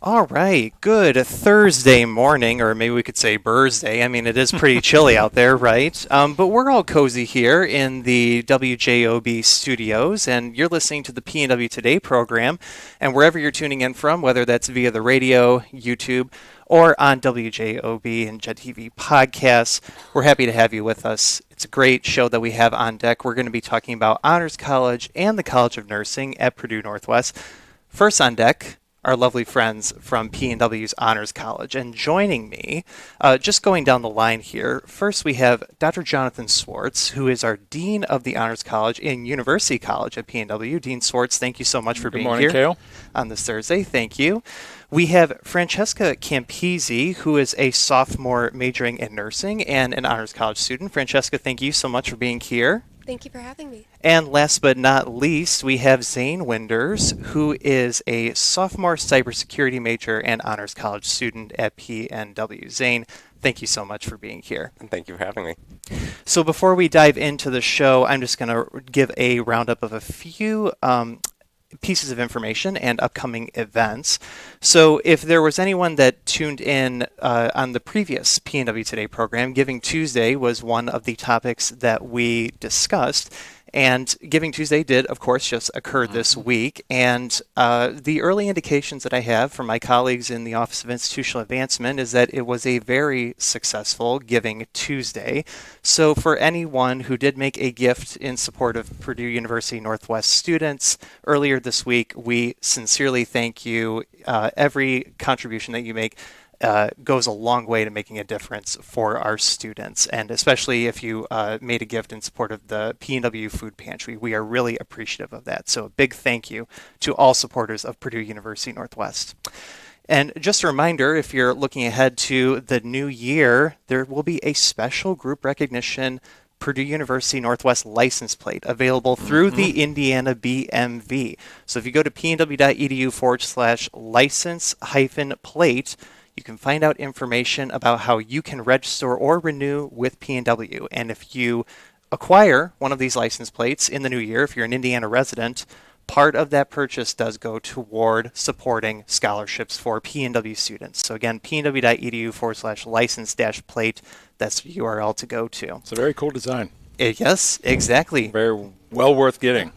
All right, good Thursday morning, or maybe we could say Bursday. I mean, it is pretty chilly out there, right? But we're all cozy here in the WJOB studios, and you're listening to the PNW Today program. And wherever you're tuning in from, whether that's via the radio, YouTube, or on WJOB and Jet TV podcasts, we're happy to have you with us. It's a great show that we have on deck. We're going to be talking about Honors College and the College of Nursing at Purdue Northwest. First on deck, our lovely friends from PNW's Honors College. And joining me, just going down the line here, first we have Dr. Jonathan Swartz, who is our Dean of the Honors College in University College at PNW. Dean Swartz, thank you so much for Good being morning, here Kale. on this Thursday. Thank you. We have Francesca Campisi, who is a sophomore majoring in nursing and an Honors College student. Francesca, thank you so much for being here. Thank you for having me. And last but not least, we have Zane Winders, who is a sophomore cybersecurity major and honors college student at PNW. Zane, thank you so much for being here. And thank you for having me. So before we dive into the show, I'm just going to give a roundup of a few pieces of information and upcoming events. So if there was anyone that tuned in on the previous PNW Today program, Giving Tuesday was one of the topics that we discussed. And Giving Tuesday did, of course, just occur this week. And the early indications that I have from my colleagues in the Office of Institutional Advancement is that it was a very successful Giving Tuesday. So for anyone who did make a gift in support of Purdue University Northwest students earlier this week, we sincerely thank you. Every contribution that you make goes a long way to making a difference for our students, and especially if you made a gift in support of the PNW Food Pantry. We are really appreciative of that. So a big thank you to all supporters of Purdue University Northwest. And just a reminder, if you're looking ahead to the new year, there will be a special group recognition Purdue University Northwest license plate available through the Indiana BMV. So if you go to pnw.edu/license-plate, you can find out information about how you can register or renew with PNW. And if you acquire one of these license plates in the new year, if you're an Indiana resident, part of that purchase does go toward supporting scholarships for PNW students. So again, pnw.edu/license-plate, that's the URL to go to. It's a very cool design. Yes, exactly. Very well worth getting.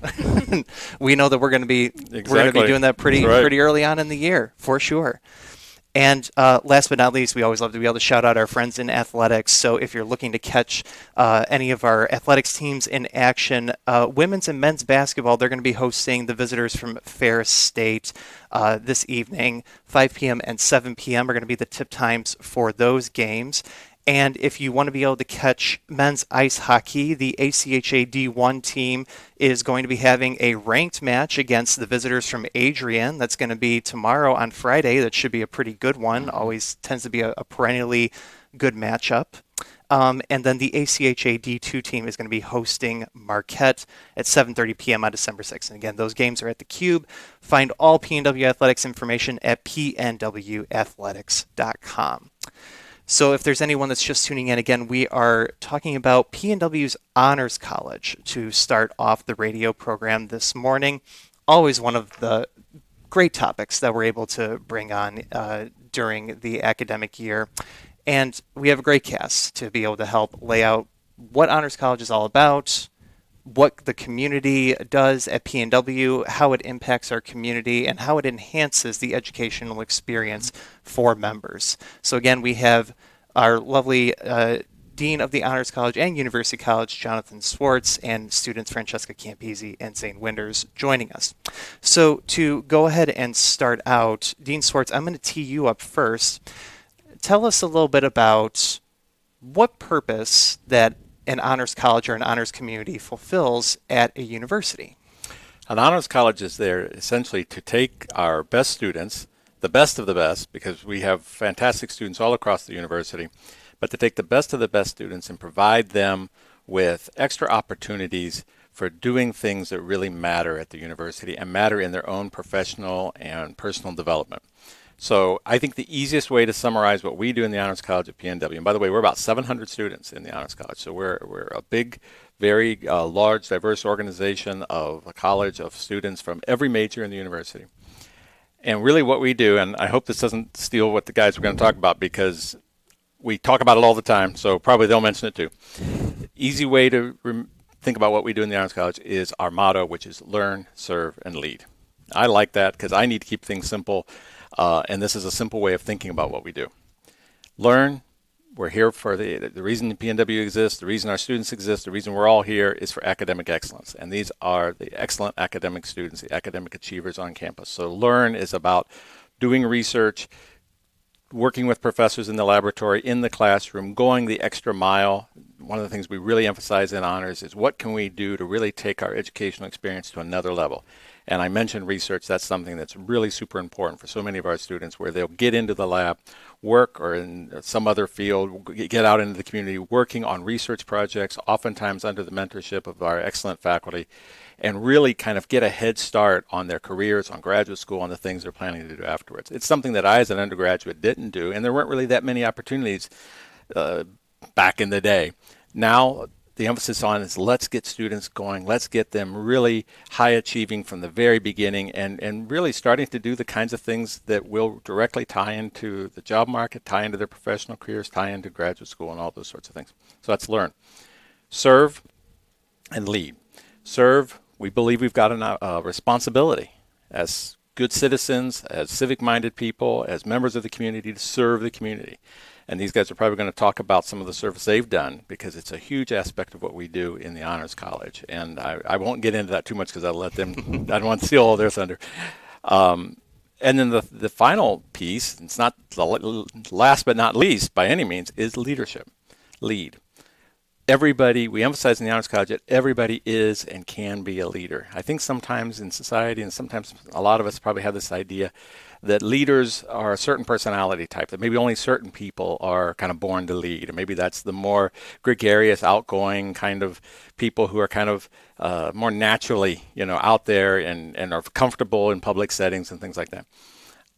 We know that we're going to be doing that pretty early on in the year, for sure. And last but not least, we always love to be able to shout out our friends in athletics. So if you're looking to catch any of our athletics teams in action, women's and men's basketball, they're going to be hosting the visitors from Ferris State this evening. 5 p.m. and 7 p.m. are going to be the tip times for those games. And if you want to be able to catch men's ice hockey, the ACHA D1 team is going to be having a ranked match against the visitors from Adrian. That's going to be tomorrow on Friday. That should be a pretty good one. Always tends to be a perennially good matchup. And then the ACHA D2 team is going to be hosting Marquette at 7:30 p.m. on December 6th. And again, those games are at the Cube. Find all PNW Athletics information at pnwathletics.com. So if there's anyone that's just tuning in, again, we are talking about PNW's Honors College to start off the radio program this morning. Always one of the great topics that we're able to bring on during the academic year. And we have a great cast to be able to help lay out what Honors College is all about, what the community does at PNW, how it impacts our community, and how it enhances the educational experience for members. So again, we have our lovely Dean of the Honors College and University College, Jonathan Swartz, and students Francesca Campisi and Zane Winders joining us. So to go ahead and start out, Dean Swartz, I'm going to tee you up first. Tell us a little bit about what purpose that an honors college or an honors community fulfills at a university. An honors college is there essentially to take our best students, the best of the best, because we have fantastic students all across the university, but to take the best of the best students and provide them with extra opportunities for doing things that really matter at the university and matter in their own professional and personal development. So I think the easiest way to summarize what we do in the Honors College at PNW, and by the way, we're about 700 students in the Honors College, so we're a big, very large, diverse organization of a college of students from every major in the university. And really what we do, and I hope this doesn't steal what the guys are going to talk about because we talk about it all the time, so probably they'll mention it too. Easy way to think about what we do in the Honors College is our motto, which is learn, serve, and lead. I like that because I need to keep things simple, and this is a simple way of thinking about what we do. Learn. We're here for the reason the PNW exists, the reason our students exist, the reason we're all here is for academic excellence. And these are the excellent academic students, the academic achievers on campus. So learn is about doing research, working with professors in the laboratory, in the classroom, going the extra mile. One of the things we really emphasize in honors is what can we do to really take our educational experience to another level. And I mentioned research. That's something that's really super important for so many of our students, where they'll get into the lab, work, or in some other field, get out into the community working on research projects, oftentimes under the mentorship of our excellent faculty, and really kind of get a head start on their careers, on graduate school, on the things they're planning to do afterwards. It's something that I, as an undergraduate, didn't do, and there weren't really that many opportunities back in the day. Now, the emphasis on is let's get students going, let's get them really high achieving from the very beginning, and really starting to do the kinds of things that will directly tie into the job market, tie into their professional careers, tie into graduate school, and all those sorts of things. So that's learn. Serve and lead. Serve, we believe we've got a responsibility as good citizens, as civic-minded people, as members of the community to serve the community. And these guys are probably going to talk about some of the service they've done because it's a huge aspect of what we do in the Honors College. And I won't get into that too much because I'll let them, I don't want to steal all their thunder. And then the final piece, it's not the last but not least by any means, is leadership. Lead. Everybody, we emphasize in the Honors College that everybody is and can be a leader. I think sometimes in society, and sometimes a lot of us probably have this idea that leaders are a certain personality type, that maybe only certain people are kind of born to lead. And maybe that's the more gregarious, outgoing kind of people who are kind of more naturally, out there and are comfortable in public settings and things like that.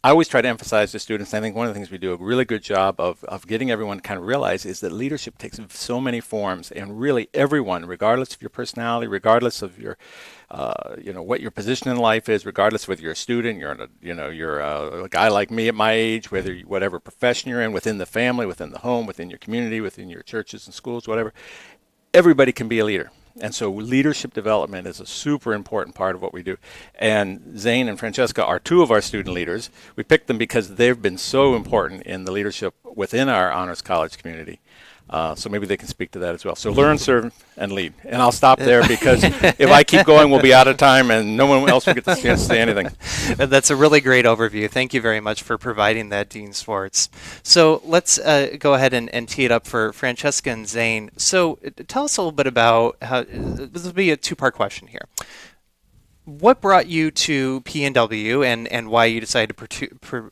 I always try to emphasize to students, I think one of the things we do a really good job of getting everyone to kind of realize is that leadership takes so many forms, and really everyone, regardless of your personality, regardless of your, what your position in life is, regardless of whether you're a student, you're a guy like me at my age, whatever profession you're in, within the family, within the home, within your community, within your churches and schools, whatever, everybody can be a leader. And so leadership development is a super important part of what we do. And Zane and Francesca are two of our student leaders. We picked them because they've been so important in the leadership within our Honors College community. So maybe they can speak to that as well. So learn, serve, and lead. And I'll stop there because if I keep going, we'll be out of time and no one else will get the chance to say anything. That's a really great overview. Thank you very much for providing that, Dean Swartz. So let's go ahead and tee it up for Francesca and Zane. So tell us a little bit about how, this will be a two-part question here. What brought you to PNW and why you decided to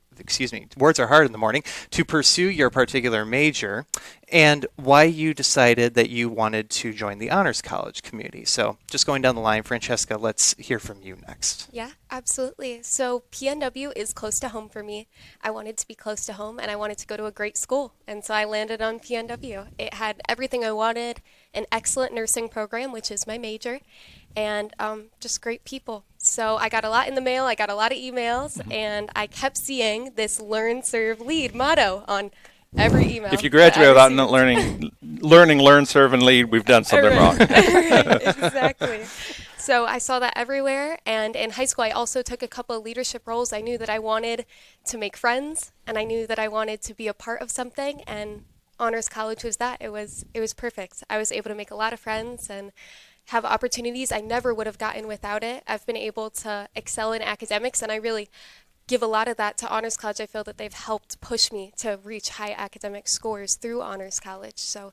words are hard in the morning, to pursue your particular major, and why you decided that you wanted to join the Honors College community. So just going down the line, Francesca, let's hear from you next. Yeah, absolutely. So PNW is close to home for me. I wanted to be close to home and I wanted to go to a great school. And so I landed on PNW. It had everything I wanted, an excellent nursing program, which is my major, and just great people. So I got a lot in the mail, I got a lot of emails, and I kept seeing this learn, serve, lead motto on every email. If you graduate without learning, learn, serve, and lead, we've done something wrong. Right, exactly. So I saw that everywhere, and in high school I also took a couple of leadership roles. I knew that I wanted to make friends, and I knew that I wanted to be a part of something, and Honors College was that. It was perfect. I was able to make a lot of friends and have opportunities I never would have gotten without it. I've been able to excel in academics, and I really give a lot of that to Honors College. I feel that they've helped push me to reach high academic scores through Honors College. So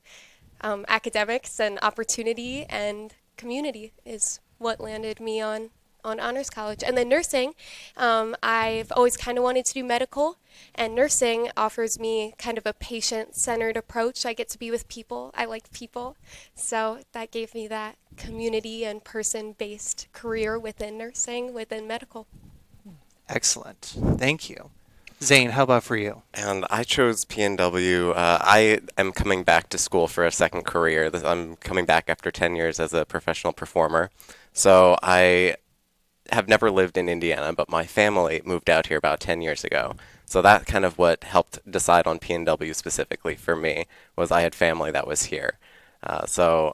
academics and opportunity and community is what landed me on Honors College. And then nursing, I've always kind of wanted to do medical, and nursing offers me kind of a patient-centered approach. I get to be with people. I like people. So that gave me that community and person-based career within nursing, within medical. Excellent. Thank you. Zane, how about for you? And I chose PNW. I am coming back to school for a second career. I'm coming back after 10 years as a professional performer. So I have never lived in Indiana, but my family moved out here about 10 years ago. So that kind of what helped decide on PNW specifically for me was I had family that was here. So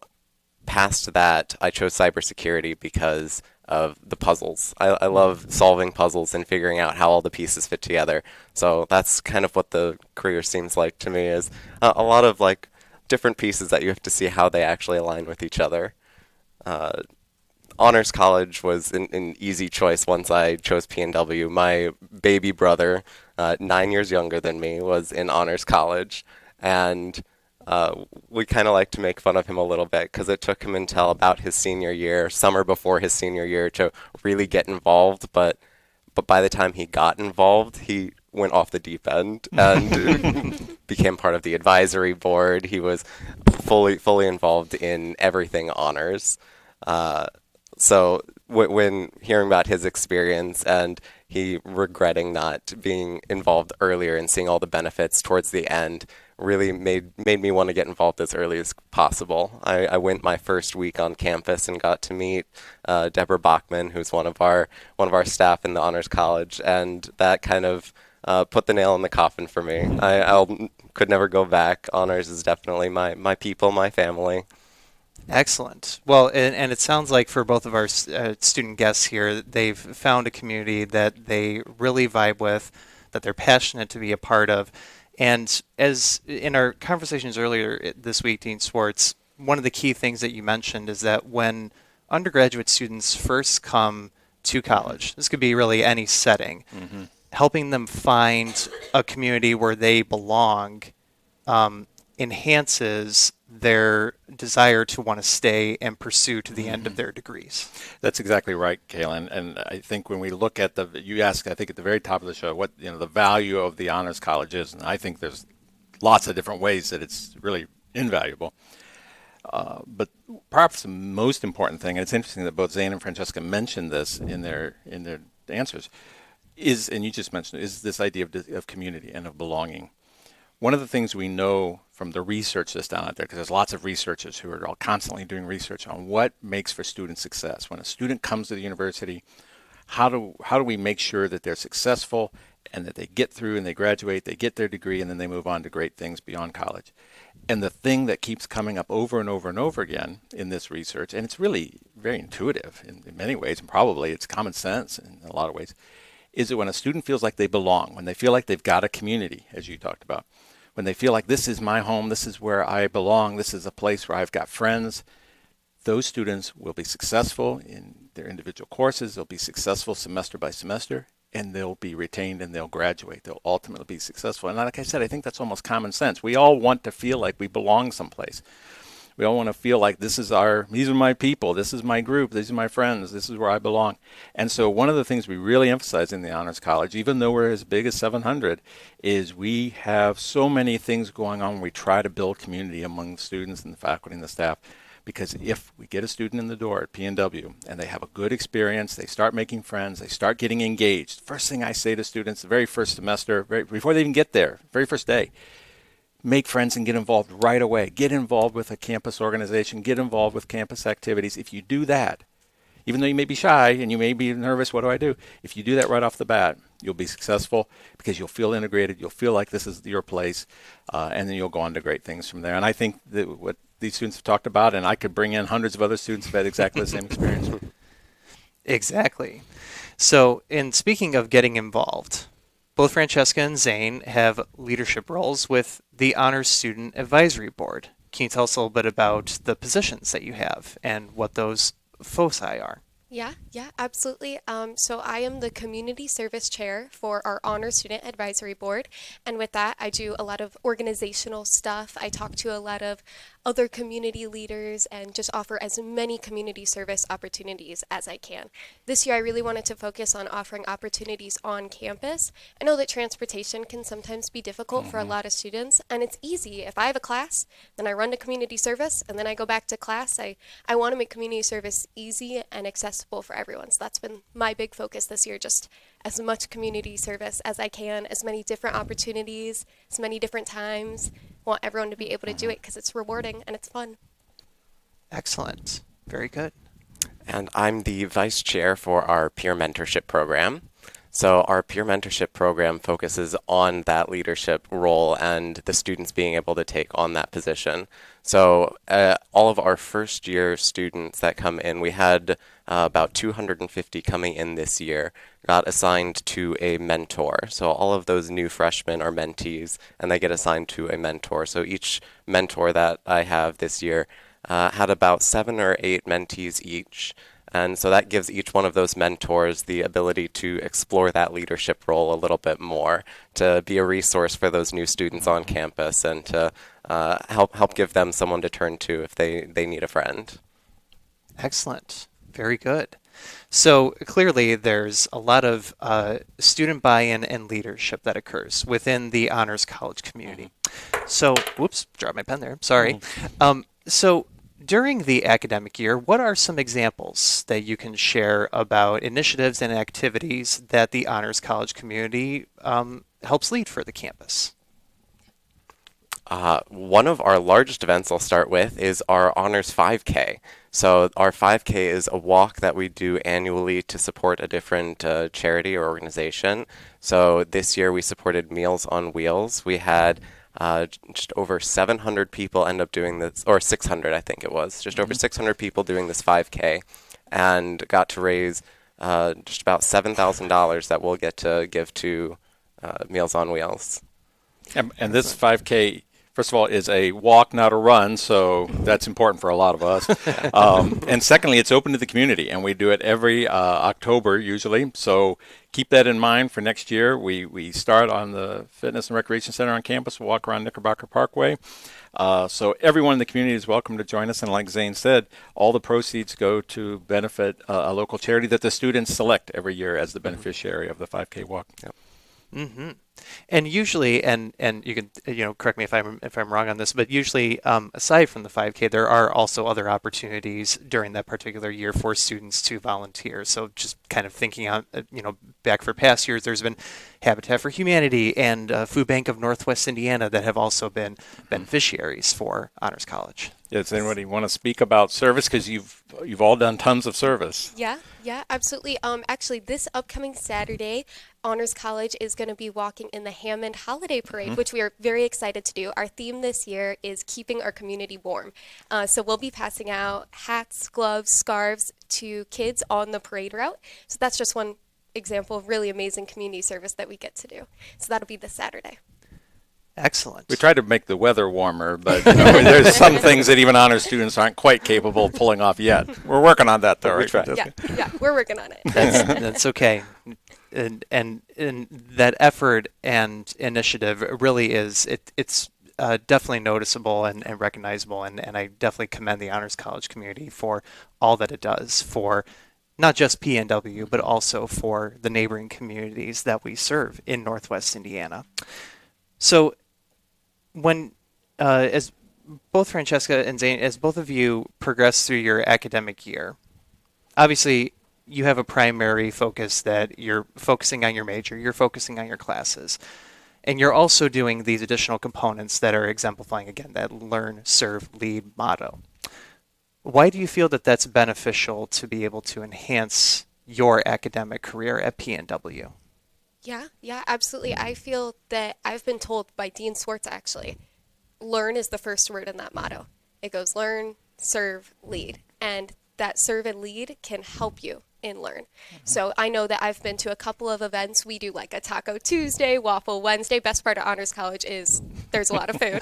past that, I chose cybersecurity because of the puzzles. I love solving puzzles and figuring out how all the pieces fit together. So that's kind of what the career seems like to me is a lot of like different pieces that you have to see how they actually align with each other. Uh, Honors College was an easy choice once I chose PNW. My baby brother, 9 years younger than me, was in Honors College, and we kind of like to make fun of him a little bit because it took him until about his senior year, summer before his senior year, to really get involved. But by the time he got involved, he went off the deep end and became part of the advisory board. He was fully involved in everything honors. So when hearing about his experience and he regretting not being involved earlier and seeing all the benefits towards the end really made me want to get involved as early as possible. I went my first week on campus and got to meet Deborah Bachman, who's one of our staff in the Honors College, and that kind of put the nail in the coffin for me. I could never go back. Honors is definitely my people, my family. Excellent. Well, and it sounds like for both of our student guests here, they've found a community that they really vibe with, that they're passionate to be a part of. And as in our conversations earlier this week, Dean Swartz, one of the key things that you mentioned is that when undergraduate students first come to college, this could be really any setting, helping them find a community where they belong enhances their desire to want to stay and pursue to the end of their degrees. That's exactly right, Kaylin. And I think when we look at you asked, I think at the very top of the show, what the value of the Honors College is, and I think there's lots of different ways that it's really invaluable. But perhaps the most important thing, and it's interesting that both Zane and Francesca mentioned this in their answers, is, and you just mentioned it, is this idea of community and of belonging. One of the things we know from the research that's done out there, because there's lots of researchers who are all constantly doing research on what makes for student success. When a student comes to the university, how do we make sure that they're successful and that they get through and they graduate, they get their degree, and then they move on to great things beyond college? And the thing that keeps coming up over and over and over again in this research, and it's really very intuitive in many ways, and probably it's common sense in a lot of ways, is that when a student feels like they belong, when they feel like they've got a community, as you talked about, when they feel like this is my home, this is where I belong, this is a place where I've got friends, those students will be successful in their individual courses, they'll be successful semester by semester, and they'll be retained and they'll graduate. They'll ultimately be successful. And like I said, I think that's almost common sense. We all want to feel like we belong someplace. We all want to feel like these are my people, this is my group, these are my friends, this is where I belong. And so one of the things we really emphasize in the Honors College, even though we're as big as 700, is we have so many things going on. We try to build community among the students and the faculty and the staff. Because if we get a student in the door at PNW and they have a good experience, they start making friends, they start getting engaged. First thing I say to students the very first semester, before they even get there, very first day, make friends and get involved right away. Get involved with a campus organization. Get involved with campus activities. If you do that, even though you may be shy and you may be nervous, what do I do? If you do that right off the bat, you'll be successful because you'll feel integrated. You'll feel like this is your place, and then you'll go on to great things from there. And I think that what these students have talked about, and I could bring in hundreds of other students who've had exactly the same experience. Exactly. So, in speaking of getting involved, both Francesca and Zane have leadership roles with the Honors Student Advisory Board. Can you tell us a little bit about the positions that you have and what those foci are? Yeah, absolutely. So I am the Community Service Chair for our Honor Student Advisory Board. And with that, I do a lot of organizational stuff. I talk to a lot of other community leaders and just offer as many community service opportunities as I can. This year, I really wanted to focus on offering opportunities on campus. I know that transportation can sometimes be difficult for a lot of students, and it's easy. If I have a class, then I run to community service, and then I go back to class. I want to make community service easy and accessible for everyone. So that's been my big focus this year, just as much community service as I can, as many different opportunities, as many different times. I want everyone to be able to do it because it's rewarding and it's fun. Excellent. Very good. And I'm the vice chair for our peer mentorship program. So our peer mentorship program focuses on that leadership role and the students being able to take on that position. So all of our first year students that come in, we had about 250 coming in this year, got assigned to a mentor. So all of those new freshmen are mentees, and they get assigned to a mentor. So each mentor that I have this year had about 7 or 8 mentees each. And so that gives each one of those mentors the ability to explore that leadership role a little bit more, to be a resource for those new students on campus, and to help give them someone to turn to if they need a friend. Excellent. Very good. So clearly there's a lot of student buy-in and leadership that occurs within the Honors College community. So, whoops, dropped my pen there. Sorry. So during the academic year, what are some examples that you can share about initiatives and activities that the Honors College community helps lead for the campus? One of our largest events I'll start with is our Honors 5K. So our 5K is a walk that we do annually to support a different charity or organization. So this year we supported Meals on Wheels. We had just over 700 people end up doing this, or 600 I think it was, just over 600 people doing this 5K, and got to raise just about $7,000 that we'll get to give to Meals on Wheels. And this 5K, first of all, is a walk, not a run, so that's important for a lot of us. And secondly, it's open to the community, and we do it every October usually. So keep that in mind for next year. We start on the Fitness and Recreation Center on campus, walk around Knickerbocker Parkway. So everyone in the community is welcome to join us. And like Zane said, all the proceeds go to benefit a local charity that the students select every year as the beneficiary of the 5K walk. Yep. Mm-hmm. And usually, and you can correct me if I'm wrong on this, but usually aside from the 5K, there are also other opportunities during that particular year for students to volunteer. So just kind of thinking out, back for past years, there's been Habitat for Humanity and Food Bank of Northwest Indiana that have also been beneficiaries for Honors College. Does anybody want to speak about service? Because you've all done tons of service. Yeah, absolutely. Actually, this upcoming Saturday, Honors College is going to be walking in the Hammond Holiday Parade, which we are very excited to do. Our theme this year is keeping our community warm. So we'll be passing out hats, gloves, scarves to kids on the parade route. So that's just one example of really amazing community service that we get to do. So that'll be this Saturday. Excellent. We tried to make the weather warmer, but there's some things that even honor students aren't quite capable of pulling off yet. We're working on that, though. We try. Yeah, we're working on it. That's okay. And that effort and initiative really is it's definitely noticeable and recognizable, and I definitely commend the Honors College community for all that it does for not just PNW, but also for the neighboring communities that we serve in Northwest Indiana. So when, as both Francesca and Zane, as both of you progress through your academic year, obviously you have a primary focus that you're focusing on your major, you're focusing on your classes, and you're also doing these additional components that are exemplifying, again, that learn, serve, lead motto. Why do you feel that that's beneficial to be able to enhance your academic career at PNW? Yeah, absolutely. I feel that I've been told by Dean Swartz, actually, learn is the first word in that motto. It goes learn, serve, lead. And that serve and lead can help you in learn. So I know that I've been to a couple of events. We do like a Taco Tuesday, Waffle Wednesday. Best part of Honors College is there's a lot of food.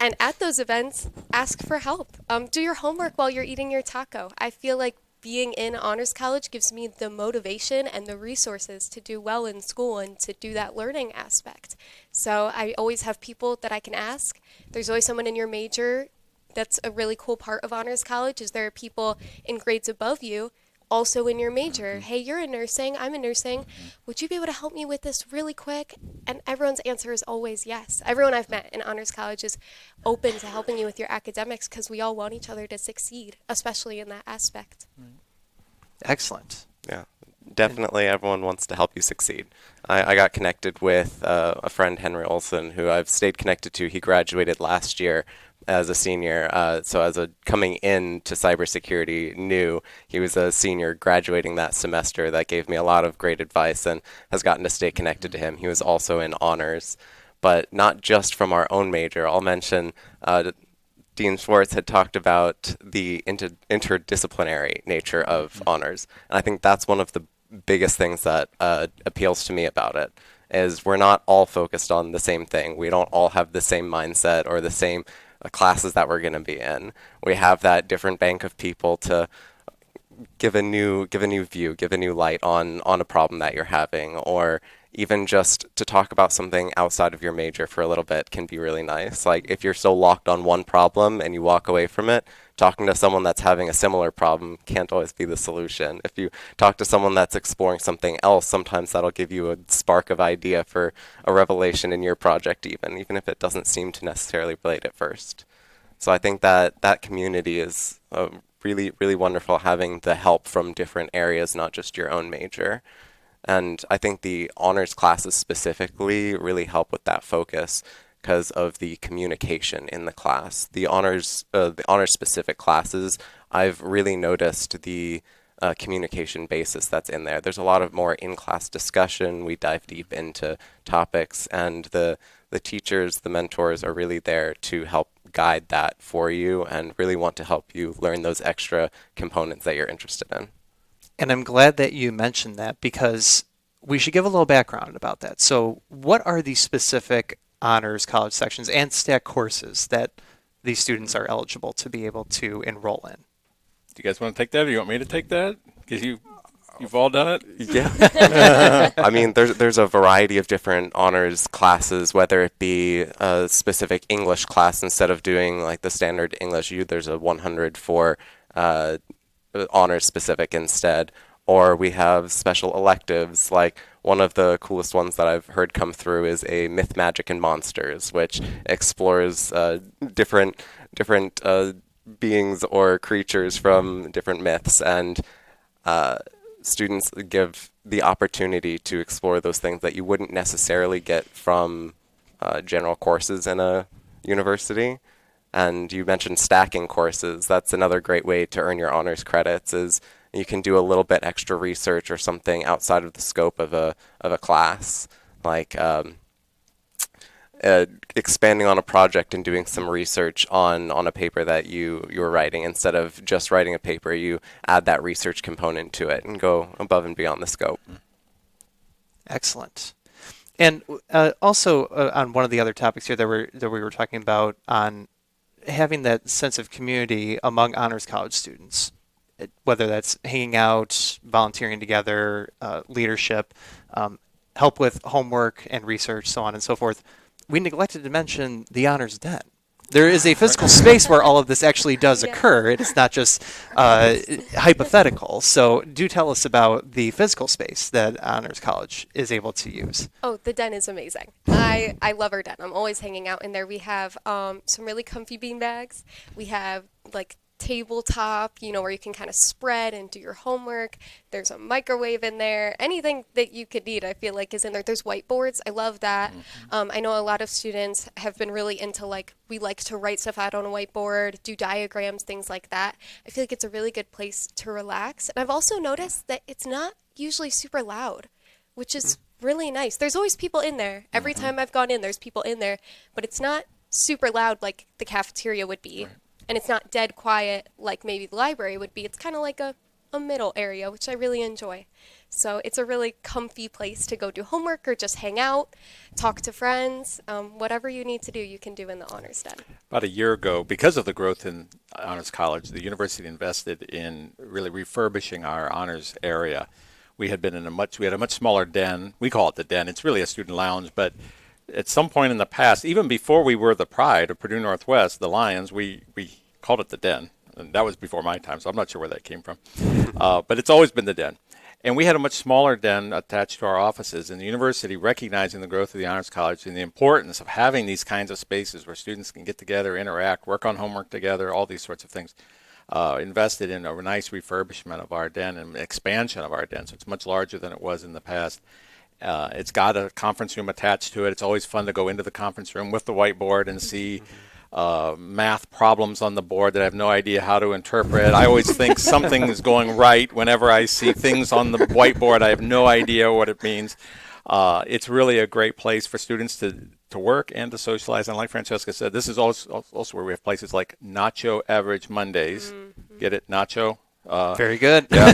And at those events, ask for help. Do your homework while you're eating your taco. I feel like being in Honors College gives me the motivation and the resources to do well in school and to do that learning aspect. So I always have people that I can ask. There's always someone in your major. That's a really cool part of Honors College, is there are people in grades above you also in your major. Hey, you're in nursing, I'm in nursing. Would you be able to help me with this really quick? And everyone's answer is always yes. Everyone I've met in Honors College is open to helping you with your academics because we all want each other to succeed, especially in that aspect. Excellent. Yeah. Definitely, everyone wants to help you succeed. I got connected with a friend, Henry Olson, who I've stayed connected to. He graduated last year as a senior. So as a coming in to cybersecurity new, he was a senior graduating that semester. That gave me a lot of great advice and has gotten to stay connected to him. He was also in honors, but not just from our own major. I'll mention Dean Schwartz had talked about the interdisciplinary nature of honors, and I think that's one of the biggest things that appeals to me about it is we're not all focused on the same thing. We don't all have the same mindset or the same classes that we're going to be in. We have that different bank of people to give a new view, give a new light on a problem that you're having, or even just to talk about something outside of your major for a little bit can be really nice. Like if you're so locked on one problem and you walk away from it, talking to someone that's having a similar problem can't always be the solution. If you talk to someone that's exploring something else, sometimes that'll give you a spark of idea for a revelation in your project even if it doesn't seem to necessarily relate at first. So I think that that community is really, really wonderful, having the help from different areas, not just your own major. And I think the honors classes specifically really help with that focus because of the communication in the class. The honors specific classes, I've really noticed the communication basis that's in there. There's a lot of more in-class discussion. We dive deep into topics, and the teachers, the mentors are really there to help guide that for you and really want to help you learn those extra components that you're interested in. And I'm glad that you mentioned that because we should give a little background about that. So, what are the specific honors college sections and stack courses that these students are eligible to be able to enroll in? Do you guys want to take that, or do you want me to take that? Because you've all done it. Yeah. I mean, there's a variety of different honors classes, whether it be a specific English class instead of doing like the standard English U, there's a 100 for honors specific instead. Or we have special electives, like one of the coolest ones that I've heard come through is a Myth, Magic, and Monsters, which explores different beings or creatures from different myths, and students give the opportunity to explore those things that you wouldn't necessarily get from general courses in a university. And you mentioned stacking courses. That's another great way to earn your honors credits is you can do a little bit extra research or something outside of the scope of a class, like expanding on a project and doing some research on a paper that you were writing. Instead of just writing a paper, you add that research component to it and go above and beyond the scope. Excellent. And also on one of the other topics here that we were talking about on having that sense of community among honors college students, whether that's hanging out, volunteering together, leadership, help with homework and research, so on and so forth. We neglected to mention the honors den. There is a physical space where all of this actually does occur. It is not just hypothetical. So do tell us about the physical space that Honors College is able to use. Oh, the den is amazing. I love our den. I'm always hanging out in there. We have some really comfy bean bags. We have like tabletop, where you can kind of spread and do your homework. There's a microwave in there. Anything that you could need, I feel like, is in there. There's whiteboards. I love that. I know a lot of students have been really into, like, we like to write stuff out on a whiteboard, do diagrams, things like that. I feel like it's a really good place to relax. And I've also noticed that it's not usually super loud, which is really nice. There's always people in there. Every time I've gone in, there's people in there, but it's not super loud like the cafeteria would be. Right. And it's not dead quiet like maybe the library would be. It's kind of like a middle area, which I really enjoy. So it's a really comfy place to go do homework or just hang out, talk to friends. Whatever you need to do, you can do in the Honors Den. About a year ago, because of the growth in Honors College, the university invested in really refurbishing our honors area. We had been in a much smaller den. We call it the den. It's really a student lounge, but at some point in the past, even before we were the Pride of Purdue Northwest, the Lions, we called it the Den. And that was before my time, so I'm not sure where that came from. But it's always been the Den. And we had a much smaller den attached to our offices. And the university, recognizing the growth of the Honors College and the importance of having these kinds of spaces where students can get together, interact, work on homework together, all these sorts of things, invested in a nice refurbishment of our den and expansion of our den, so it's much larger than it was in the past. It's got a conference room attached to it. It's always fun to go into the conference room with the whiteboard and see math problems on the board that I have no idea how to interpret. I always think something is going right whenever I see things on the whiteboard. I have no idea what it means. It's really a great place for students to work and to socialize. And like Francesca said, this is also where we have places like Nacho Average Mondays. Get it? Nacho? Very good. Yeah,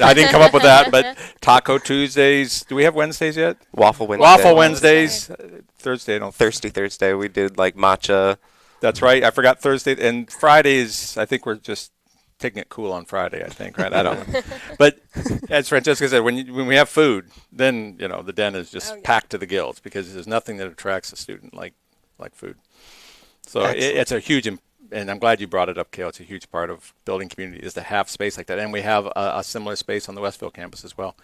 I didn't come up with that, but Taco Tuesdays. Do we have Wednesdays yet? Waffle Wednesday. Waffle Wednesdays. Thursday, I don't. Thirsty Thursday. We did like matcha. That's right. I forgot Thursday and Fridays. I think we're just taking it cool on Friday. I think, right? I don't know. But as Francesca said, when we have food, then the den is just packed to the gills because there's nothing that attracts a student like food. So it's a huge. And I'm glad you brought it up, Kale. It's a huge part of building community is to have space like that. And we have a similar space on the Westville campus as well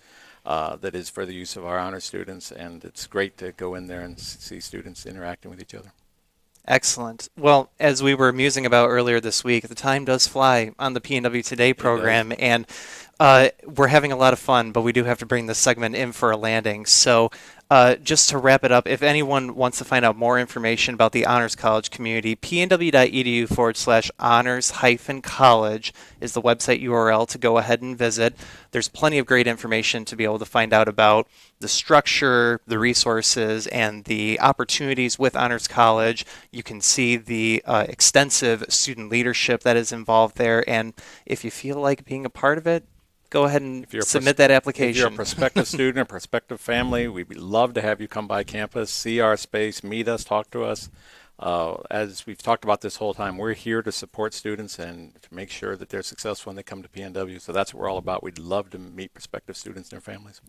that is for the use of our honor students. And it's great to go in there and see students interacting with each other. Excellent. Well, as we were musing about earlier this week, the time does fly on the PNW Today program, and we're having a lot of fun, but we do have to bring this segment in for a landing. So just to wrap it up, if anyone wants to find out more information about the Honors College community, pnw.edu/honors-college is the website URL to go ahead and visit. There's plenty of great information to be able to find out about the structure, the resources, and the opportunities with Honors College. You can see the extensive student leadership that is involved there, and if you feel like being a part of it, go ahead and submit that application. If you're a prospective student or prospective family, we'd love to have you come by campus, see our space, meet us, talk to us. As we've talked about this whole time, we're here to support students and to make sure that they're successful when they come to PNW. So that's what we're all about. We'd love to meet prospective students and their families.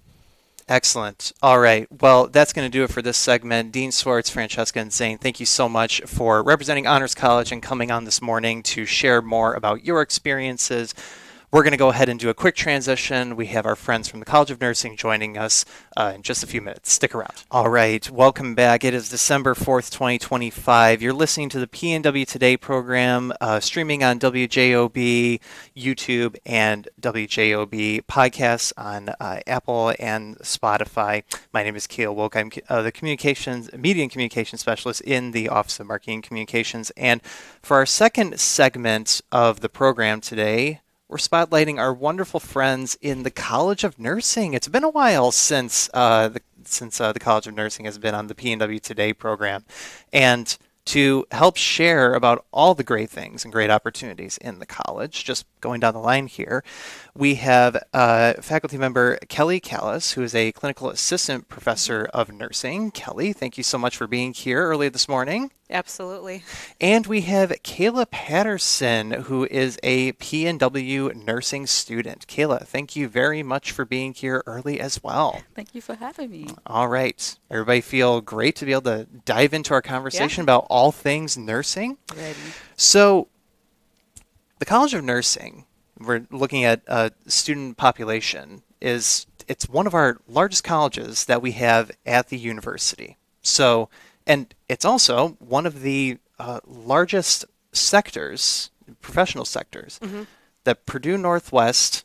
Excellent. All right. Well, that's going to do it for this segment. Dean Swartz, Francesca, and Zane, thank you so much for representing Honors College and coming on this morning to share more about your experiences. We're going to go ahead and do a quick transition. We have our friends from the College of Nursing joining us in just a few minutes. Stick around. All right. Welcome back. It is December 4th, 2025. You're listening to the PNW Today program, streaming on WJOB, YouTube, and WJOB podcasts on Apple and Spotify. My name is Keel Wilk. I'm the media and communications specialist in the Office of Marketing and Communications. And for our second segment of the program today, we're spotlighting our wonderful friends in the College of Nursing. It's been a while since the College of Nursing has been on the PNW Today program. And to help share about all the great things and great opportunities in the college, just going down the line here, we have faculty member Kelly Callis, who is a clinical assistant professor of nursing. Kelly, thank you so much for being here early this morning. Absolutely. And we have Kayla Patterson, who is a PNW nursing student. Kayla, thank you very much for being here early as well. Thank you for having me. All right. Everybody feel great to be able to dive into our conversation about all things nursing? Ready. So, the College of Nursing, we're looking at student population, it's one of our largest colleges that we have at the university. So, and it's also one of the largest sectors, professional sectors, that Purdue Northwest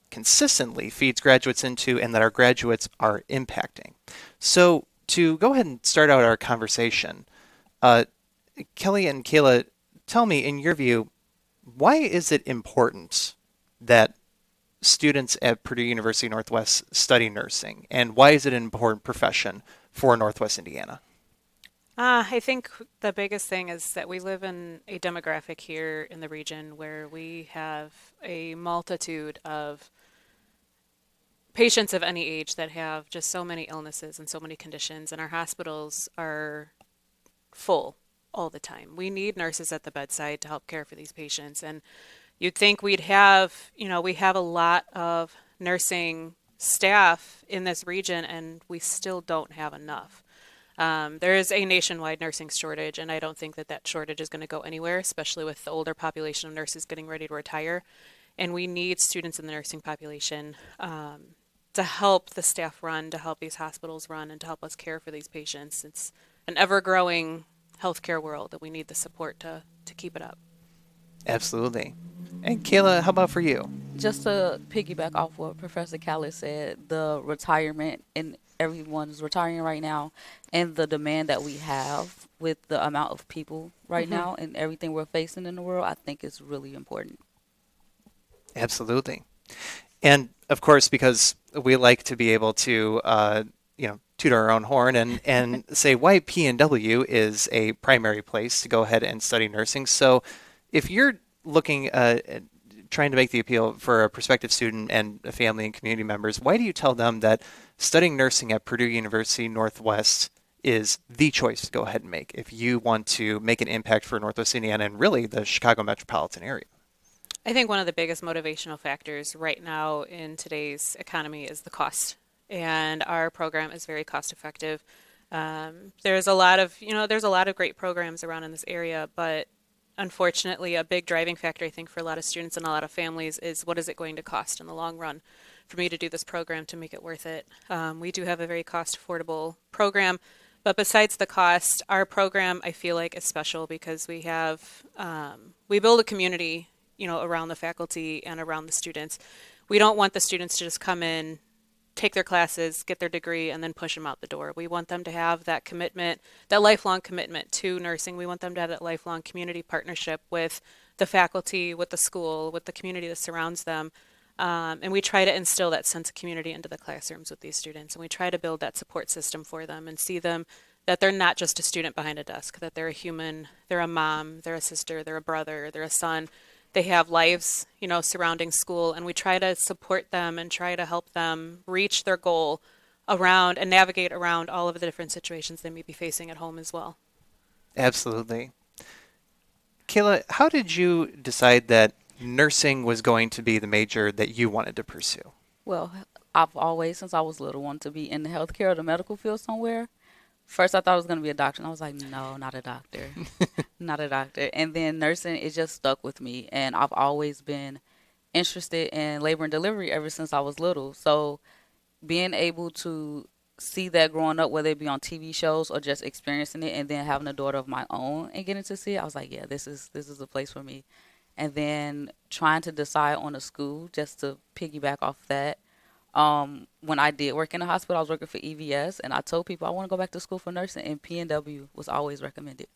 consistently feeds graduates into and that our graduates are impacting. So to go ahead and start out our conversation, Kelly and Kayla, tell me, in your view, why is it important that students at Purdue University Northwest study nursing, and why is it an important profession for Northwest Indiana? I think the biggest thing is that we live in a demographic here in the region where we have a multitude of patients of any age that have just so many illnesses and so many conditions, and our hospitals are full all the time. We need nurses at the bedside to help care for these patients, and you'd think we'd have, we have a lot of nursing staff in this region, and we still don't have enough. There is a nationwide nursing shortage, and I don't think that shortage is going to go anywhere, especially with the older population of nurses getting ready to retire. And we need students in the nursing population to help the staff run, to help these hospitals run, and to help us care for these patients. It's an ever-growing healthcare world that we need the support to keep it up. Absolutely. And Kayla, how about for you? Just to piggyback off what Professor Callis said, the retirement and everyone's retiring right now, and the demand that we have with the amount of people right now and everything we're facing in the world, I think is really important. Absolutely. And of course, because we like to be able to, toot our own horn and say why PNW is a primary place to go ahead and study nursing. So if you're looking trying to make the appeal for a prospective student and a family and community members, why do you tell them that studying nursing at Purdue University Northwest is the choice to go ahead and make if you want to make an impact for Northwest Indiana and really the Chicago metropolitan area? I think one of the biggest motivational factors right now in today's economy is the cost, and our program is very cost effective. There's a lot of great programs around in this area, but unfortunately, a big driving factor I think for a lot of students and a lot of families is what is it going to cost in the long run for me to do this program to make it worth it. We do have a very cost affordable program, but besides the cost, our program I feel like is special because we build a community around the faculty and around the students. We don't want the students to just come in, take their classes, get their degree, and then push them out the door. We want them to have that commitment, that lifelong commitment to nursing. We want them to have that lifelong community partnership with the faculty, with the school, with the community that surrounds them. And we try to instill that sense of community into the classrooms with these students. And we try to build that support system for them and see them that they're not just a student behind a desk, that they're a human, they're a mom, they're a sister, they're a brother, they're a son. They have lives, surrounding school, and we try to support them and try to help them reach their goal around and navigate around all of the different situations they may be facing at home as well. Absolutely. Kayla, how did you decide that nursing was going to be the major that you wanted to pursue? Well, I've always, since I was little, wanted to be in the healthcare or the medical field somewhere. First, I thought I was going to be a doctor, and I was like, no, not a doctor. Not a doctor. And then nursing, it just stuck with me. And I've always been interested in labor and delivery ever since I was little. So being able to see that growing up, whether it be on TV shows or just experiencing it, and then having a daughter of my own and getting to see it, I was like, yeah, this is a place for me. And then trying to decide on a school, just to piggyback off that. When I did work in the hospital, I was working for EVS, and I told people I want to go back to school for nursing, and PNW was always recommended.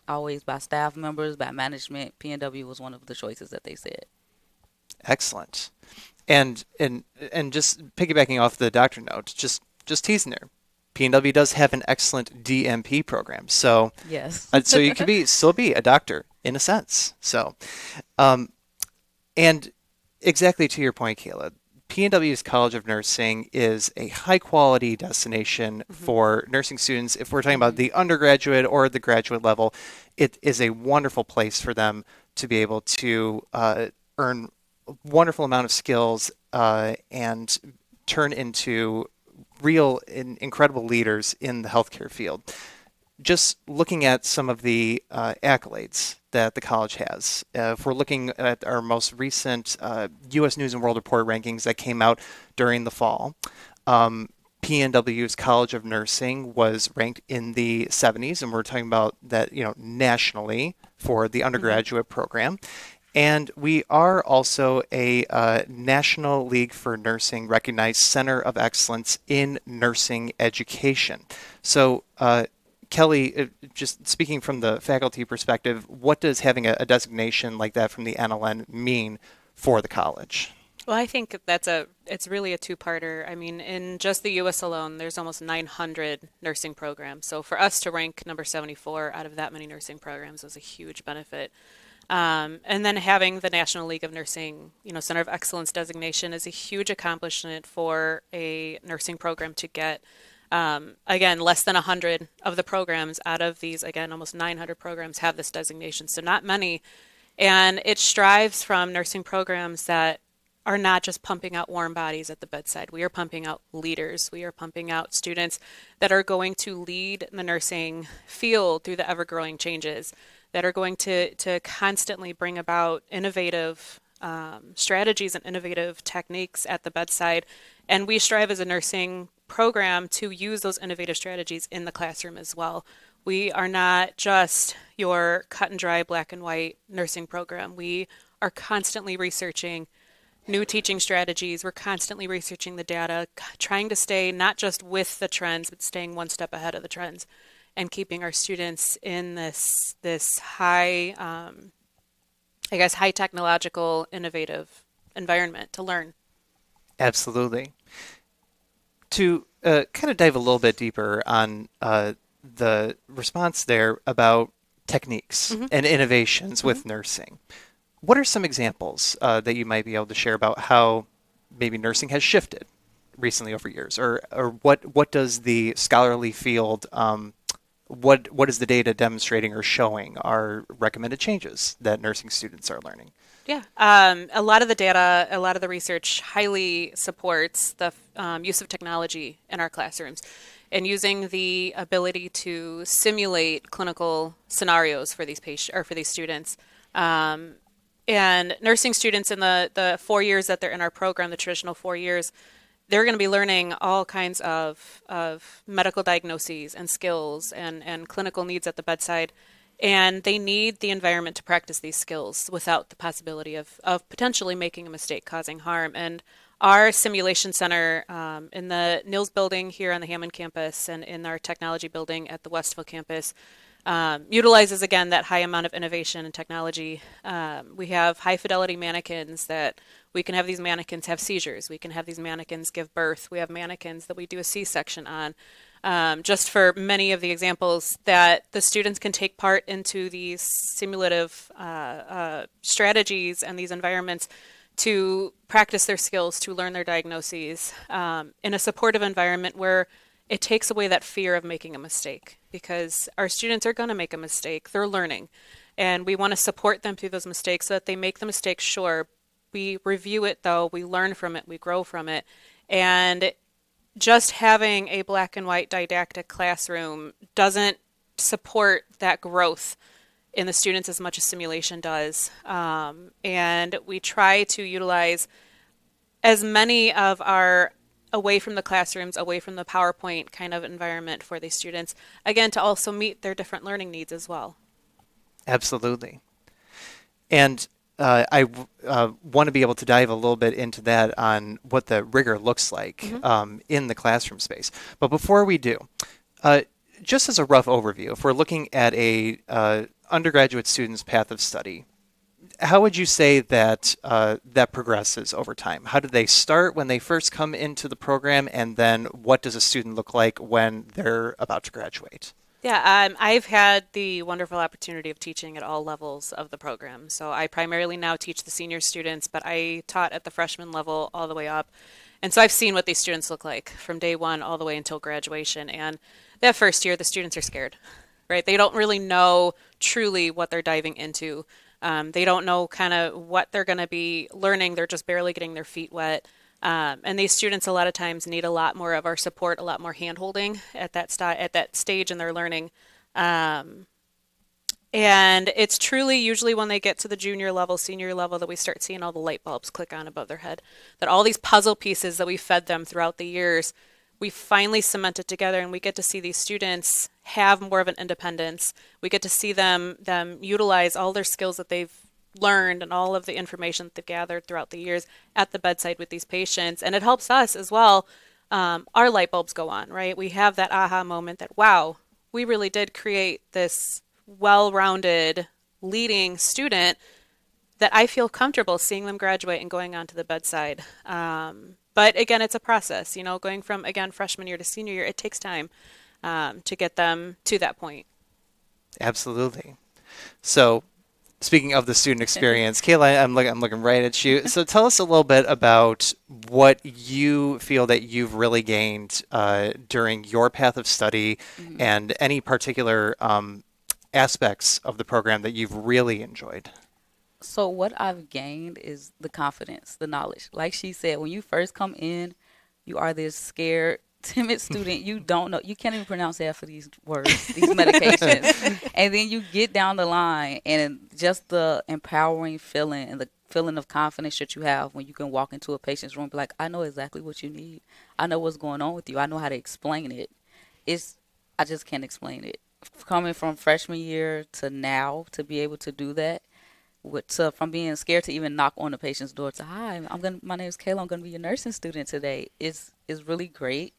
Always by staff members, by management. PNW was one of the choices that they said. Excellent. And just piggybacking off the doctor note, just teasing there. PNW does have an excellent DMP program, so Yes. so you could still be a doctor in a sense. So, and exactly to your point, Kayla, PNW's College of Nursing is a high quality destination for nursing students. If we're talking about the undergraduate or the graduate level, it is a wonderful place for them to be able to earn a wonderful amount of skills and turn into real incredible leaders in the healthcare field. Just looking at some of the accolades that the college has, if we're looking at our most recent U.S. News and World Report rankings that came out during the fall, PNW's College of Nursing was ranked in the 70s, and we're talking about that, nationally for the undergraduate program. And we are also a National League for Nursing recognized Center of Excellence in Nursing Education. So, Kelly, just speaking from the faculty perspective, what does having a designation like that from the NLN mean for the college? Well, I think it's really a two-parter. I mean, in just the U.S. alone, there's almost 900 nursing programs. So for us to rank number 74 out of that many nursing programs was a huge benefit. And then having the National League of Nursing, Center of Excellence designation is a huge accomplishment for a nursing program to get. Again, less than 100 of the programs out of these, again, almost 900 programs have this designation, so not many. And it strives from nursing programs that are not just pumping out warm bodies at the bedside. We are pumping out leaders. We are pumping out students that are going to lead the nursing field through the ever-growing changes, that are going to constantly bring about innovative strategies and innovative techniques at the bedside. And we strive as a nursing program to use those innovative strategies in the classroom as well. We are not just your cut and dry black and white nursing program. We are constantly researching new teaching strategies. We're constantly researching the data, trying to stay not just with the trends, but staying one step ahead of the trends and keeping our students in this high, high technological, innovative environment to learn. Absolutely. To kind of dive a little bit deeper on the response there about techniques and innovations with nursing, what are some examples that you might be able to share about how maybe nursing has shifted recently over years, or what does the scholarly field what is the data demonstrating or showing are recommended changes that nursing students are learning? Yeah, a lot of the data, a lot of the research highly supports the use of technology in our classrooms and using the ability to simulate clinical scenarios for these patients or for these students. And nursing students in the 4 years that they're in our program, the traditional 4 years, they're going to be learning all kinds of medical diagnoses and skills and clinical needs at the bedside. And they need the environment to practice these skills without the possibility of potentially making a mistake, causing harm. And our simulation center in the Nils building here on the Hammond campus and in our technology building at the Westville campus utilizes, again, that high amount of innovation and technology. We have high fidelity mannequins that we can have these mannequins have seizures. We can have these mannequins give birth. We have mannequins that we do a C-section on. Just for many of the examples that the students can take part into these simulative strategies and these environments to practice their skills, to learn their diagnoses in a supportive environment where it takes away that fear of making a mistake, because our students are going to make a mistake. They're learning, and we want to support them through those mistakes so that they make the mistake. Sure, we review it though, we learn from it, we grow from it, and just having a black and white didactic classroom doesn't support that growth in the students as much as simulation does. And we try to utilize as many of our away from the classrooms, away from the PowerPoint kind of environment for these students, again, to also meet their different learning needs as well. Absolutely. And I want to be able to dive a little bit into that on what the rigor looks like in the classroom space. But before we do, just as a rough overview, if we're looking at a undergraduate student's path of study, how would you say that that progresses over time? How do they start when they first come into the program, and then what does a student look like when they're about to graduate? Yeah, I've had the wonderful opportunity of teaching at all levels of the program. So I primarily now teach the senior students, but I taught at the freshman level all the way up. And so I've seen what these students look like from day one all the way until graduation. And that first year, the students are scared, right? They don't really know truly what they're diving into. They don't know kind of what they're going to be learning. They're just barely getting their feet wet. And these students a lot of times need a lot more of our support, a lot more hand-holding at that stage in their learning. And it's truly usually when they get to the junior level, senior level, that we start seeing all the light bulbs click on above their head. That all these puzzle pieces that we fed them throughout the years, we finally cemented together, and we get to see these students have more of an independence. We get to see them utilize all their skills that they've learned and all of the information that they've gathered throughout the years at the bedside with these patients. And it helps us as well. Our light bulbs go on, right? We have that aha moment that, wow, we really did create this well-rounded leading student that I feel comfortable seeing them graduate and going on to the bedside. But again, it's a process, going from, again, freshman year to senior year. It takes time to get them to that point. Absolutely. So, speaking of the student experience, Kayla, I'm looking right at you. So tell us a little bit about what you feel that you've really gained during your path of study, and any particular aspects of the program that you've really enjoyed. So what I've gained is the confidence, the knowledge. Like she said, when you first come in, you are this scared, timid student. You don't know. You can't even pronounce half of these words, these medications. And then you get down the line, and just the empowering feeling and the feeling of confidence that you have when you can walk into a patient's room and be like, I know exactly what you need. I know what's going on with you. I know how to explain it. I just can't explain it. Coming from freshman year to now, to be able to do that from being scared to even knock on the patient's door to, hi, my name is Kayla, I'm gonna be your nursing student today, is really great.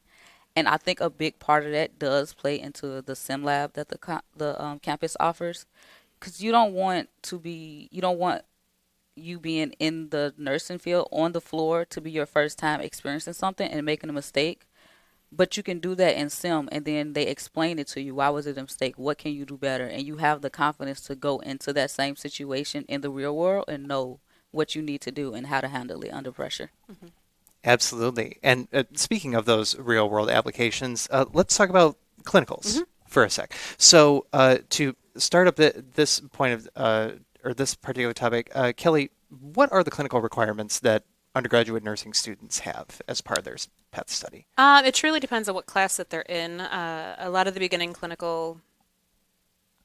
And I think a big part of that does play into the sim lab that the campus offers, because you don't want you being in the nursing field on the floor to be your first time experiencing something and making a mistake. But you can do that in sim, and then they explain it to you. Why was it a mistake? What can you do better? And you have the confidence to go into that same situation in the real world and know what you need to do and how to handle it under pressure. Absolutely. And speaking of those real world applications, let's talk about clinicals for a sec. So to start up this point of or this particular topic, Kelly, what are the clinical requirements that undergraduate nursing students have as part of their PET study? It truly depends on what class that they're in. A lot of the beginning clinical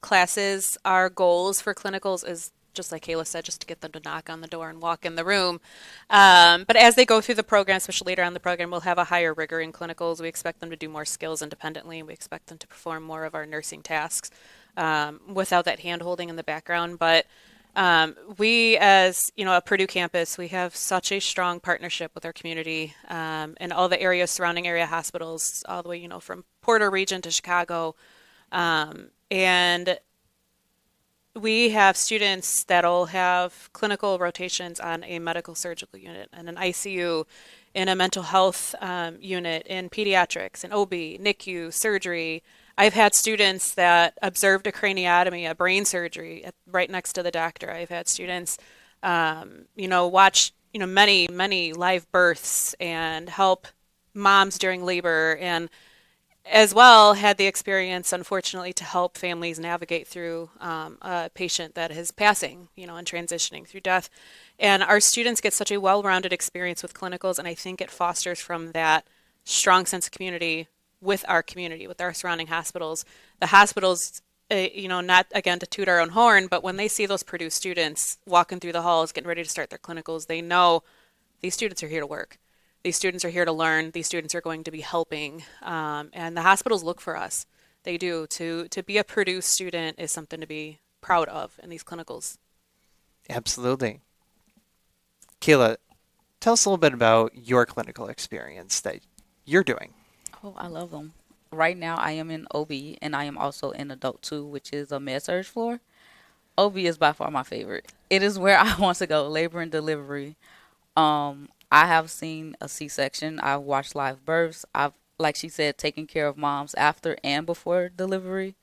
classes, our goals for clinicals is just like Kayla said, just to get them to knock on the door and walk in the room. But as they go through the program, especially later on in the program, we'll have a higher rigor in clinicals. We expect them to do more skills independently. We expect them to perform more of our nursing tasks without that hand-holding in the background. But we, as you know, a Purdue campus, we have such a strong partnership with our community and all the areas surrounding area hospitals, all the way, from Porter region to Chicago. And we have students that'll have clinical rotations on a medical surgical unit and an ICU, in a mental health unit, in pediatrics, in OB, NICU, surgery. I've had students that observed a craniotomy, a brain surgery, right next to the doctor. I've had students, watch, many, many live births and help moms during labor, and as well had the experience, unfortunately, to help families navigate through a patient that is passing, and transitioning through death. And our students get such a well-rounded experience with clinicals, and I think it fosters from that strong sense of community with our community, with our surrounding hospitals. The hospitals, not again to toot our own horn, but when they see those Purdue students walking through the halls, getting ready to start their clinicals, they know these students are here to work. These students are here to learn. These students are going to be helping. And the hospitals look for us. They do. To be a Purdue student is something to be proud of in these clinicals. Absolutely. Kayla, tell us a little bit about your clinical experience that you're doing. Oh, I love them. Right now, I am in OB, and I am also in Adult 2, which is a med-surg floor. OB is by far my favorite. It is where I want to go, labor and delivery. I have seen a C-section. I've watched live births. I've, like she said, taken care of moms after and before delivery.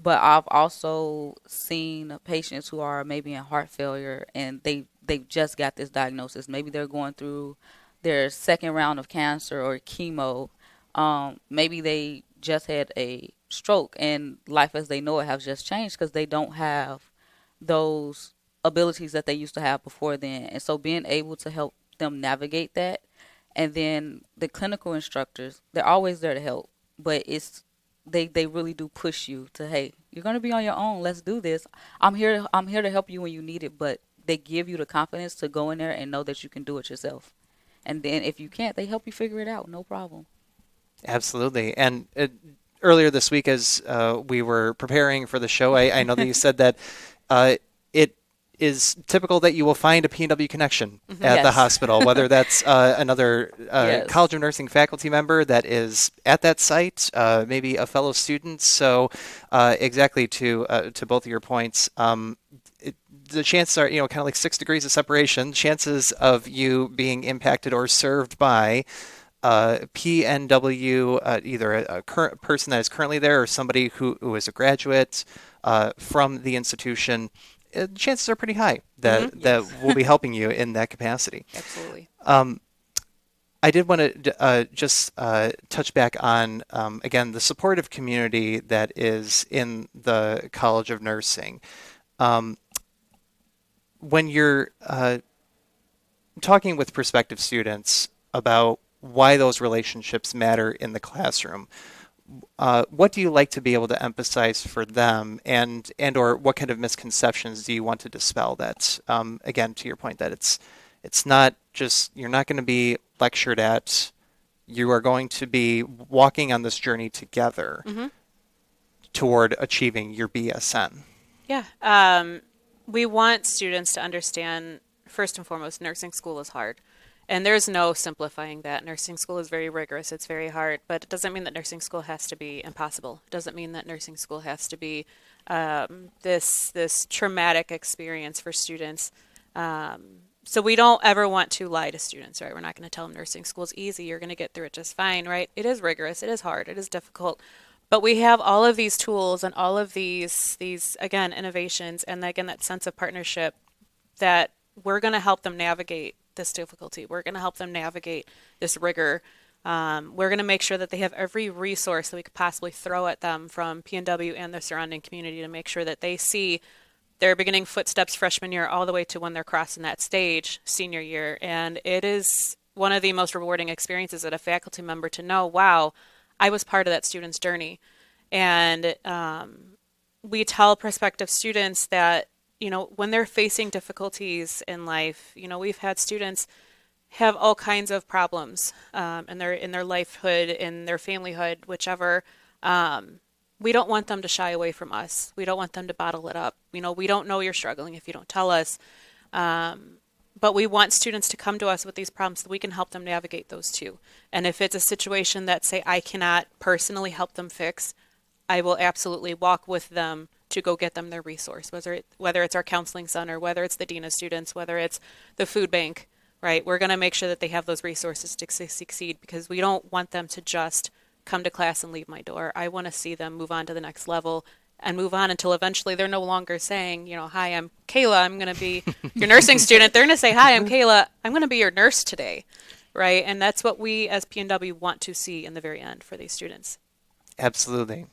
But I've also seen patients who are maybe in heart failure, and they've just got this diagnosis. Maybe they're going through their second round of cancer or chemo. Maybe they just had a stroke, and life as they know it has just changed because they don't have those abilities that they used to have before then. And so being able to help them navigate that, and then the clinical instructors, they're always there to help, but they really do push you to, hey, you're going to be on your own, let's do this. I'm here to help you when you need it, but they give you the confidence to go in there and know that you can do it yourself. And then if you can't, they help you figure it out, no problem. Absolutely. And earlier this week, as we were preparing for the show, I know that you said that it is typical that you will find a PNW connection at the hospital, whether that's another College of Nursing faculty member that is at that site, maybe a fellow student. So exactly to both of your points, the chances are, kind of like 6 degrees of separation, chances of you being impacted or served by PNW, either a current person that is currently there or somebody who is a graduate from the institution, chances are pretty high that will be helping you in that capacity. Absolutely. I did want to just touch back on, again, the supportive community that is in the College of Nursing. When you're talking with prospective students about why those relationships matter in the classroom, what do you like to be able to emphasize for them, and or what kind of misconceptions do you want to dispel that, again, to your point, that it's not just, you're not going to be lectured at, you are going to be walking on this journey together toward achieving your BSN. Yeah. we want students to understand, first and foremost, nursing school is hard. And there's no simplifying that. Nursing school is very rigorous, it's very hard, but it doesn't mean that nursing school has to be impossible. It doesn't mean that nursing school has to be this traumatic experience for students. So we don't ever want to lie to students, right? We're not going to tell them nursing school is easy, you're going to get through it just fine, right? It is rigorous, it is hard, it is difficult. But we have all of these tools and all of these again, innovations, and again, that sense of partnership that we're going to help them navigate this difficulty. We're going to help them navigate this rigor. We're going to make sure that they have every resource that we could possibly throw at them from PNW and the surrounding community to make sure that they see their beginning footsteps freshman year all the way to when they're crossing that stage senior year. And it is one of the most rewarding experiences as a faculty member to know, wow, I was part of that student's journey. And we tell prospective students that, when they're facing difficulties in life, we've had students have all kinds of problems in their lifehood, in their familyhood, whichever. We don't want them to shy away from us. We don't want them to bottle it up. We don't know you're struggling if you don't tell us. But we want students to come to us with these problems so we can help them navigate those too. And if it's a situation that, say, I cannot personally help them fix, I will absolutely walk with them to go get them their resource, whether it's our counseling center, whether it's the dean of students, whether it's the food bank, right? We're going to make sure that they have those resources to succeed, because we don't want them to just come to class and leave my door. I want to see them move on to the next level and move on until eventually they're no longer saying, hi, I'm Kayla, I'm going to be your nursing student. They're going to say, hi, I'm Kayla, I'm going to be your nurse today, right? And that's what we as PNW want to see in the very end for these students. Absolutely.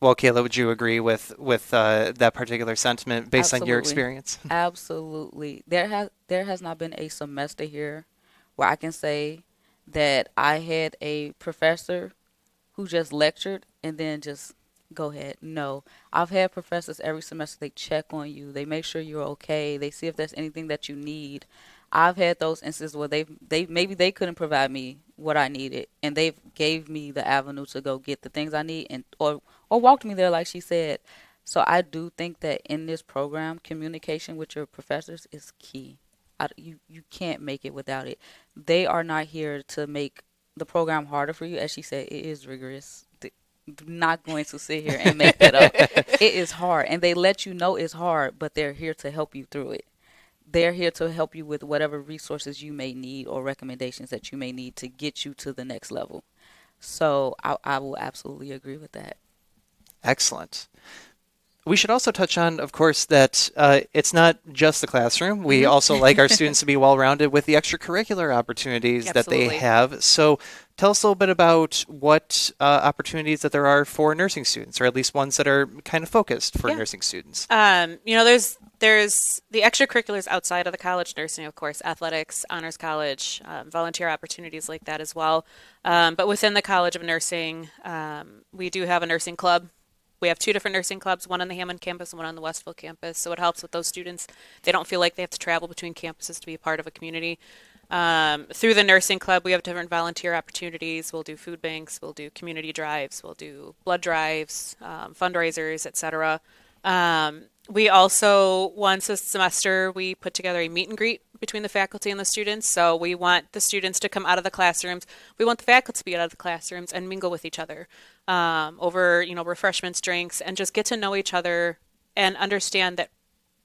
Well, Kayla, would you agree with that particular sentiment based on your experience? Absolutely. There has not been a semester here where I can say that I had a professor who just lectured and then just go ahead. No, I've had professors every semester. They check on you. They make sure you're okay. They see if there's anything that you need. I've had those instances where maybe they couldn't provide me what I needed, and they gave me the avenue to go get the things I need, and or walked me there, like she said. So I do think that in this program, communication with your professors is key. You can't make it without it. They are not here to make the program harder for you. As she said, it is rigorous. Not going to sit here and make that up. It is hard, and they let you know it's hard, but they're here to help you through it. They're here to help you with whatever resources you may need or recommendations that you may need to get you to the next level. So I will absolutely agree with that. Excellent. We should also touch on, of course, that it's not just the classroom. We also like our students to be well-rounded with the extracurricular opportunities that they have. So tell us a little bit about what opportunities that there are for nursing students, or at least ones that are kind of focused for nursing students. There's the extracurriculars outside of the college, nursing, of course, athletics, honors college, volunteer opportunities like that as well. But within the College of Nursing, we do have a nursing club. We have 2 different nursing clubs, one on the Hammond campus and one on the Westville campus. So it helps with those students. They don't feel like they have to travel between campuses to be a part of a community. Through the nursing club, we have different volunteer opportunities. We'll do food banks, we'll do community drives, we'll do blood drives, fundraisers, etc. We also, once a semester, we put together a meet and greet between the faculty and the students. So we want the students to come out of the classrooms. We want the faculty to be out of the classrooms and mingle with each other over, refreshments, drinks, and just get to know each other and understand that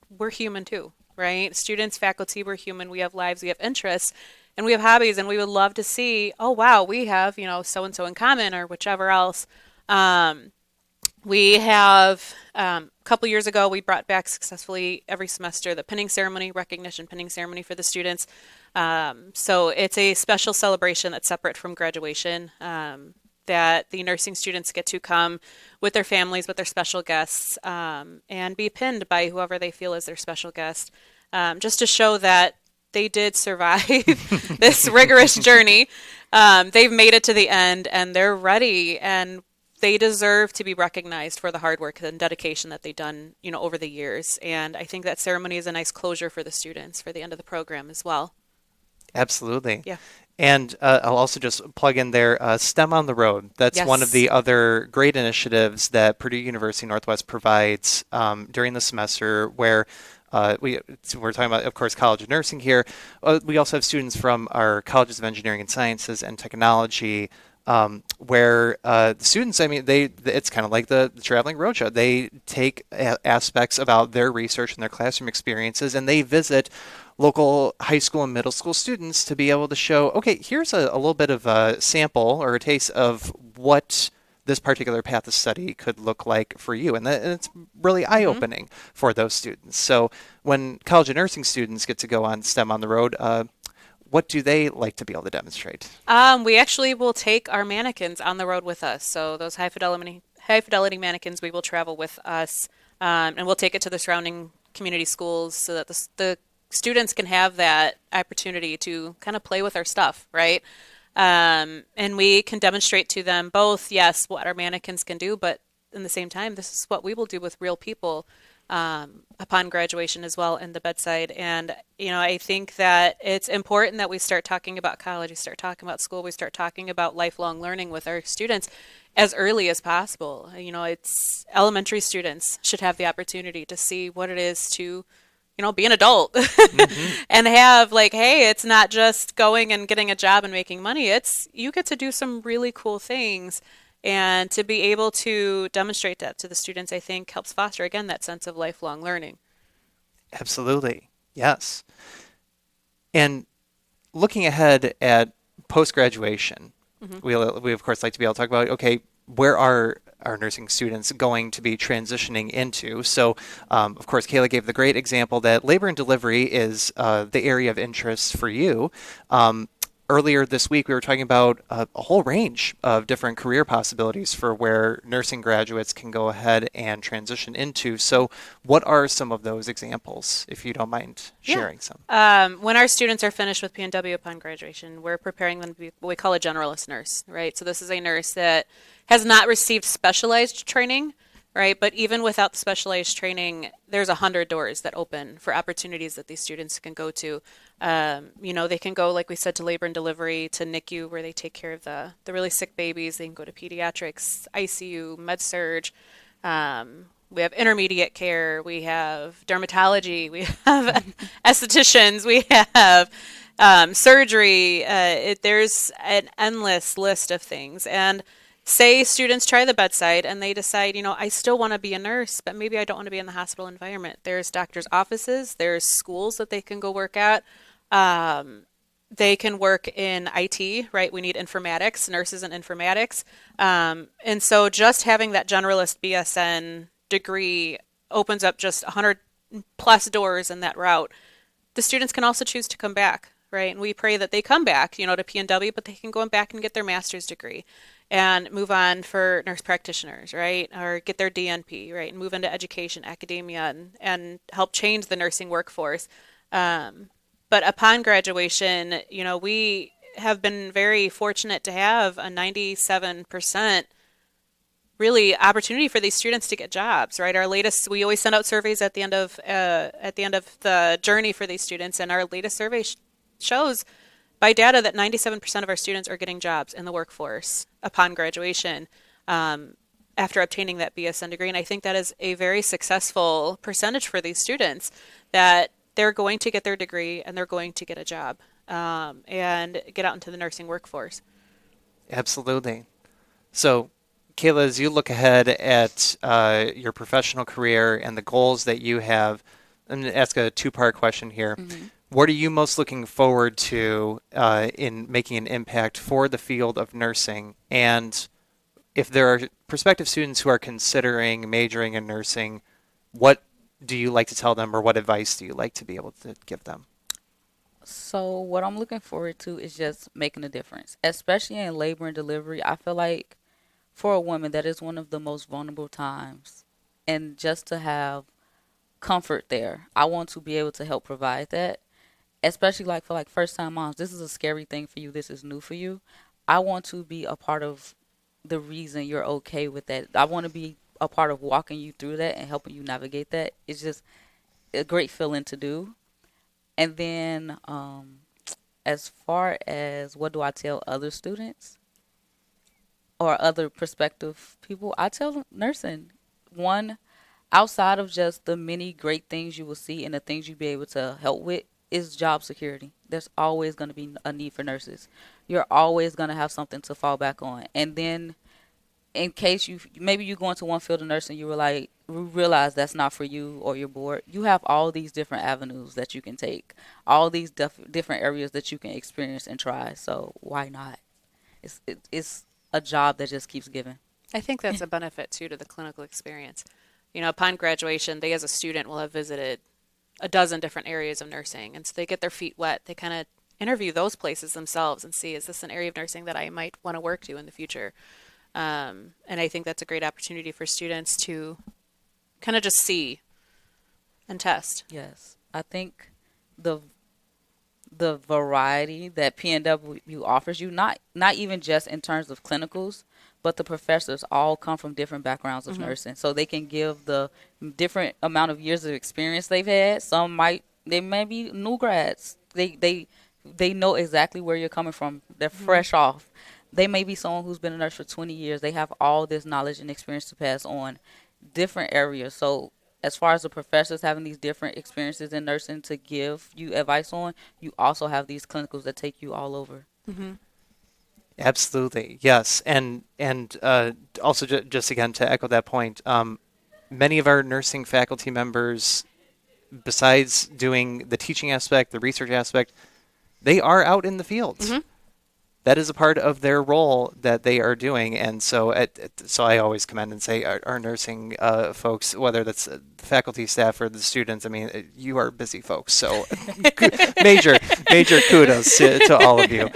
we're human too, right? Students, faculty, we're human. We have lives, we have interests, and we have hobbies, and we would love to see, oh, wow, we have, so-and-so in common or whichever else. We have, a couple years ago, we brought back successfully every semester the pinning ceremony, recognition pinning ceremony for the students. So it's a special celebration that's separate from graduation, that the nursing students get to come with their families, with their special guests, and be pinned by whoever they feel is their special guest, just to show that they did survive this rigorous journey. They've made it to the end, and they're ready, and they deserve to be recognized for the hard work and dedication that they've done, over the years. And I think that ceremony is a nice closure for the students for the end of the program as well. Absolutely. Yeah. And I'll also just plug in there, STEM on the Road. That's one of the other great initiatives that Purdue University Northwest provides during the semester, where We're talking about, of course, College of Nursing here. We also have students from our colleges of Engineering and Sciences and Technology, where the students, I mean, it's kind of like the traveling roadshow. They take aspects about their research and their classroom experiences, and they visit local high school and middle school students to be able to show, okay, here's a little bit of a sample or a taste of what this particular path of study could look like for you. And it's really eye-opening for those students. So when College of Nursing students get to go on STEM on the road, what do they like to be able to demonstrate? We actually will take our mannequins on the road with us. So those high fidelity mannequins, we will travel with us, and we'll take it to the surrounding community schools so that the students can have that opportunity to kind of play with our stuff, right? And we can demonstrate to them both, yes, what our mannequins can do, but in the same time, this is what we will do with real people upon graduation as well in the bedside. And, I think that it's important that we start talking about college, we start talking about school, we start talking about lifelong learning with our students as early as possible. It's elementary students should have the opportunity to see what it is to be an adult and have hey, it's not just going and getting a job and making money. It's you get to do some really cool things, and to be able to demonstrate that to the students, I think helps foster again that sense of lifelong learning. Absolutely. Yes. And looking ahead at post-graduation, we of course like to be able to talk about, okay, where are our nursing students going to be transitioning into? So, of course, Kayla gave the great example that labor and delivery is the area of interest for you. Earlier this week, we were talking about a whole range of different career possibilities for where nursing graduates can go ahead and transition into. So what are some of those examples, if you don't mind sharing some? When our students are finished with PNW upon graduation, we're preparing them to be what we call a generalist nurse, right? So this is a nurse that has not received specialized training, right? But even without the specialized training, there's 100 doors that open for opportunities that these students can go to. They can go, like we said, to labor and delivery, to NICU, where they take care of the really sick babies. They can go to pediatrics, ICU, med surg. We have intermediate care. We have dermatology. We have estheticians. We have surgery. There's an endless list of things. And say students try the bedside and they decide, I still want to be a nurse, but maybe I don't want to be in the hospital environment. There's doctors' offices, there's schools that they can go work at. They can work in IT, right? We need informatics, nurses in informatics. And so just having that generalist BSN degree opens up just 100 plus doors in that route. The students can also choose to come back, right? And we pray that they come back, to PNW, but they can go back and get their master's degree and move on for nurse practitioners, right? Or get their DNP, right? And move into education, academia, and help change the nursing workforce. But upon graduation, we have been very fortunate to have a 97% really opportunity for these students to get jobs, right? We always send out surveys at the end of the journey for these students, and our latest survey shows by data that 97% of our students are getting jobs in the workforce upon graduation after obtaining that BSN degree. And I think that is a very successful percentage for these students, that they're going to get their degree and they're going to get a job and get out into the nursing workforce. Absolutely. So, Kayla, as you look ahead at your professional career and the goals that you have, I'm going to ask a two-part question here. What are you most looking forward to in making an impact for the field of nursing? And if there are prospective students who are considering majoring in nursing, what do you like to tell them, or what advice do you like to be able to give them? So what I'm looking forward to is just making a difference, especially in labor and delivery. I feel like for a woman, that is one of the most vulnerable times. And just to have comfort there, I want to be able to help provide that. Especially for first time moms, this is a scary thing for you. This is new for you. I want to be a part of the reason you're okay with that. I want to be a part of walking you through that and helping you navigate that. It's just a great feeling to do. And then as far as what do I tell other students or other prospective people, I tell them nursing. One, outside of just the many great things you will see and the things you'll be able to help with, is job security. There's always going to be a need for nurses. You're always going to have something to fall back on. And then in case you go into one field of nursing, realize that's not for you, or you're bored, you have all these different avenues that you can take, all these different areas that you can experience and try. So why not? It's a job that just keeps giving. I think that's a benefit too to the clinical experience. Upon graduation, they as a student will have visited a dozen different areas of nursing, and so they get their feet wet. They kind of interview those places themselves and see, is this an area of nursing that I might want to work to in the future? And I think that's a great opportunity for students to kind of just see and test. Yes, I think the variety that PNW offers you, not even just in terms of clinicals, but the professors all come from different backgrounds of nursing, so they can give the different amount of years of experience they've had. They may be new grads. They know exactly where you're coming from. They're fresh off. They may be someone who's been a nurse for 20 years. They have all this knowledge and experience to pass on different areas. So as far as the professors having these different experiences in nursing to give you advice on, you also have these clinicals that take you all over. Mm-hmm. Absolutely, yes, and also just again to echo that point, many of our nursing faculty members, besides doing the teaching aspect, the research aspect, they are out in the fields. Mm-hmm. That is a part of their role that they are doing, and so so I always commend and say our nursing folks, whether that's the faculty, staff, or the students. I mean, you are busy folks, so major kudos to all of you.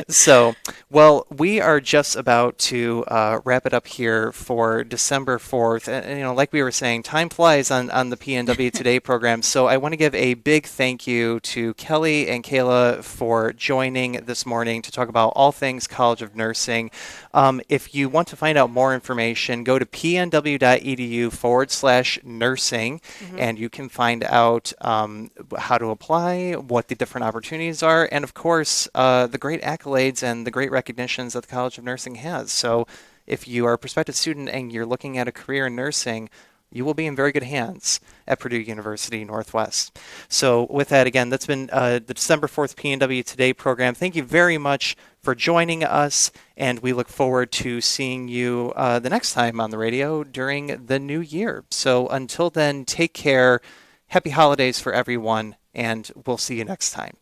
So, well, we are just about to wrap it up here for December 4th, and like we were saying, time flies on the PNW Today program. So I want to give a big thank you to Kelly and Kayla for joining this morning to talk about all things College of Nursing. If you want to find out more information, go to pnw.edu/nursing, and you can find out how to apply, what the different opportunities are, and of course, the great accolades and the great recognitions that the College of Nursing has. So if you are a prospective student and you're looking at a career in nursing, you will be in very good hands at Purdue University Northwest. So with that, again, that's been the December 4th PNW Today program. Thank you very much for joining us, and we look forward to seeing you the next time on the radio during the new year. So until then, take care. Happy holidays for everyone, and we'll see you next time.